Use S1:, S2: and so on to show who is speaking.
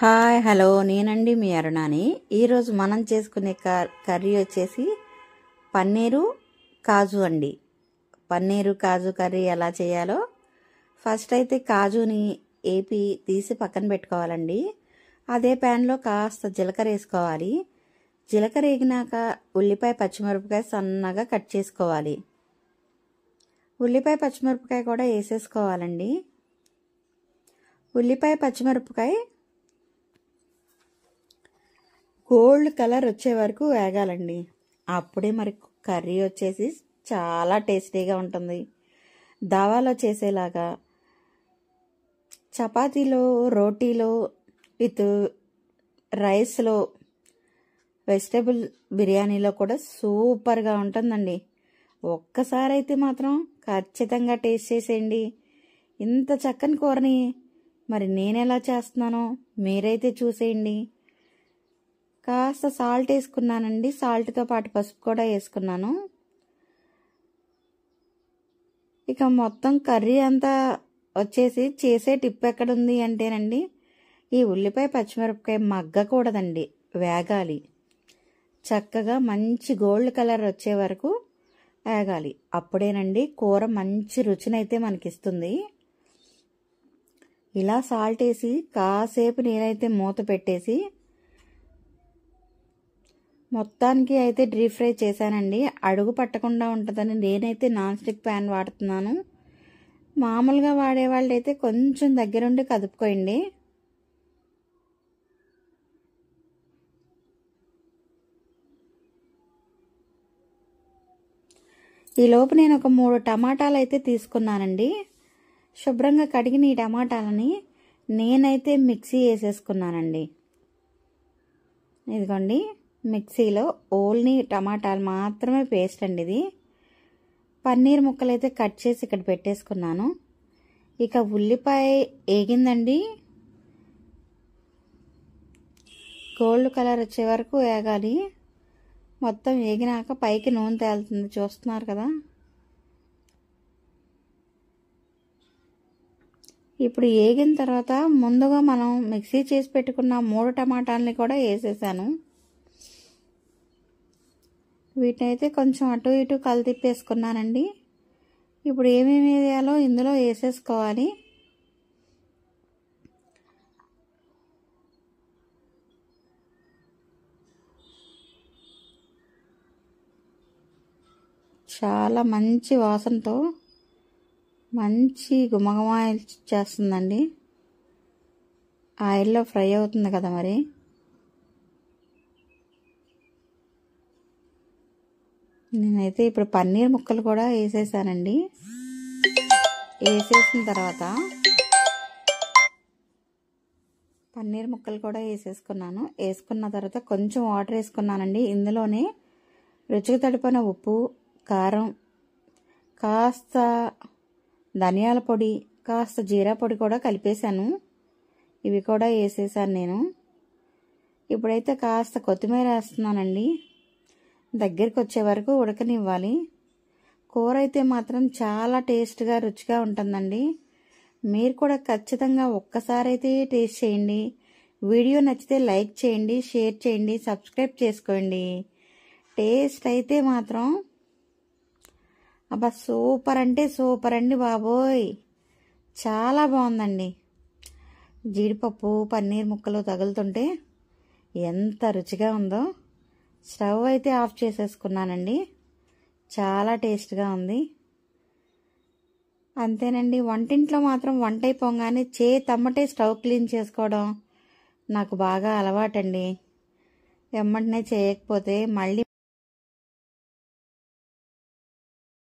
S1: Hi hello నేనండి మీ అరుణాని. ఈరోజు మనం చేసుకునే కర్రీ వచ్చేసి పన్నీరు కాజు అండి. పన్నీరు కాజు కర్రీ ఎలా చేయాలో ఫస్ట్ అయితే కాజుని ఏపి తీసి పక్కన పెట్టుకోవాలండి. అదే ప్యాన్లో కాస్త జీలకర్ర వేసుకోవాలి. జీలకర్ర వేగినాక ఉల్లిపాయ పచ్చిమిరపకాయ సన్నగా కట్ చేసుకోవాలి. ఉల్లిపాయ పచ్చిమిరపకాయ కూడా వేసేసుకోవాలండి. ఉల్లిపాయ పచ్చిమిరపకాయ గోల్డ్ కలర్ వచ్చే వరకు వేగాలండి. అప్పుడే మరి కర్రీ వచ్చేసి చాలా టేస్టీగా ఉంటుంది. దావాలో చేసేలాగా చపాతీలో, రోటీలో, విత్ రైస్లో, వెజిటేబుల్ బిర్యానీలో కూడా సూపర్గా ఉంటుందండి. ఒక్కసారి అయితే మాత్రం ఖచ్చితంగా టేస్ట్ చేసేయండి. ఇంత చక్కని కూరని మరి నేను ఎలా చేస్తున్నానో మీరైతే చూసేయండి. కాస్త సాల్ట్ వేసుకున్నానండి. సాల్ట్తో పాటు పసుపు కూడా వేసుకున్నాను. ఇక మొత్తం కర్రీ అంతా వచ్చేసి చేసే టిప్ ఎక్కడుంది అంటేనండి, ఈ ఉల్లిపాయ పచ్చిమిరపకాయ మగ్గకూడదండి, వేగాలి. చక్కగా మంచి గోల్డ్ కలర్ వచ్చే వరకు వేగాలి. అప్పుడేనండి కూర మంచి రుచినైతే మనకిస్తుంది. ఇలా సాల్ట్ వేసి కాసేపు నేనైతే మూత పెట్టేసి మొత్తానికి అయితే డీప్ ఫ్రై చేశానండి. అడుగు పట్టకుండా ఉంటుందని నేనైతే నాన్ స్టిక్ ప్యాన్ వాడుతున్నాను. మామూలుగా వాడేవాళ్ళు అయితే కొంచెం దగ్గరుండి కదుపుకోండి. ఈలోపు నేను ఒక 3 టమాటాలు అయితే తీసుకున్నానండి. శుభ్రంగా కడిగిన ఈ టమాటాలని నేనైతే మిక్సీ వేసేసుకున్నానండి. ఇదిగోండి, మిక్సీలో ఓన్లీ టమాటాలు మాత్రమే పేస్ట్ అండి ఇది. పన్నీర్ ముక్కలు అయితే కట్ చేసి ఇక్కడ పెట్టేసుకున్నాను. ఇక ఉల్లిపాయ వేగిందండి. గోల్డ్ కలర్ వచ్చే వరకు వేగాలి. మొత్తం వేగినాక పైకి నూనె తేలుతుంది, చూస్తున్నారు కదా. ఇప్పుడు వేగిన తర్వాత ముందుగా మనం మిక్సీ చేసి పెట్టుకున్న 3 టమాటాలని కూడా వేసేసాను. వీటినైతే కొంచెం అటు ఇటు కలితిప్పేసుకున్నానండి. ఇప్పుడు ఏమేమి వేయాలో ఇందులో వేసేసుకోవాలి. చాలా మంచి వాసనతో మంచి గుమగుమ చేస్తుందండి. ఆయిల్లో ఫ్రై అవుతుంది కదా మరి. నేనైతే ఇప్పుడు పన్నీర్ ముక్కలు కూడా వేసేసానండి. వేసేసిన తర్వాత పన్నీర్ ముక్కలు కూడా వేసేసుకున్నాను. వేసుకున్న తర్వాత కొంచెం వాటర్ వేసుకున్నానండి. ఇందులోనే రుచికి తడిపోయిన ఉప్పు, కారం, కాస్త ధనియాల పొడి, కాస్త జీరా పొడి కూడా కలిపేశాను. ఇవి కూడా వేసేసాను నేను. ఇప్పుడైతే కాస్త కొత్తిమీర వేస్తున్నానండి. దగ్గరికి వచ్చే వరకు ఉడకనివ్వాలి. కూర అయితే మాత్రం చాలా టేస్ట్గా రుచిగా ఉంటుందండి. మీరు కూడా ఖచ్చితంగా ఒక్కసారి అయితే టేస్ట్ చేయండి. వీడియో నచ్చితే లైక్ చేయండి, షేర్ చేయండి, సబ్స్క్రైబ్ చేసుకోండి. టేస్ట్ అయితే మాత్రం అబ్బా సూపర్ అంటే సూపర్ అండి బాబోయ్, చాలా బాగుందండి. జీడిపప్పు, పన్నీర్ ముక్కలు తగులుతుంటే ఎంత రుచిగా ఉందో. స్టవ్ అయితే ఆఫ్ చేసేసుకున్నానండి. చాలా టేస్ట్గా ఉంది. అంతేనండి, వంటింట్లో మాత్రం వంట అయిపోగానే తమ్మటే స్టవ్ క్లీన్ చేసుకోవడం నాకు బాగా అలవాటండి. వెంటనే చేయకపోతే మళ్ళీ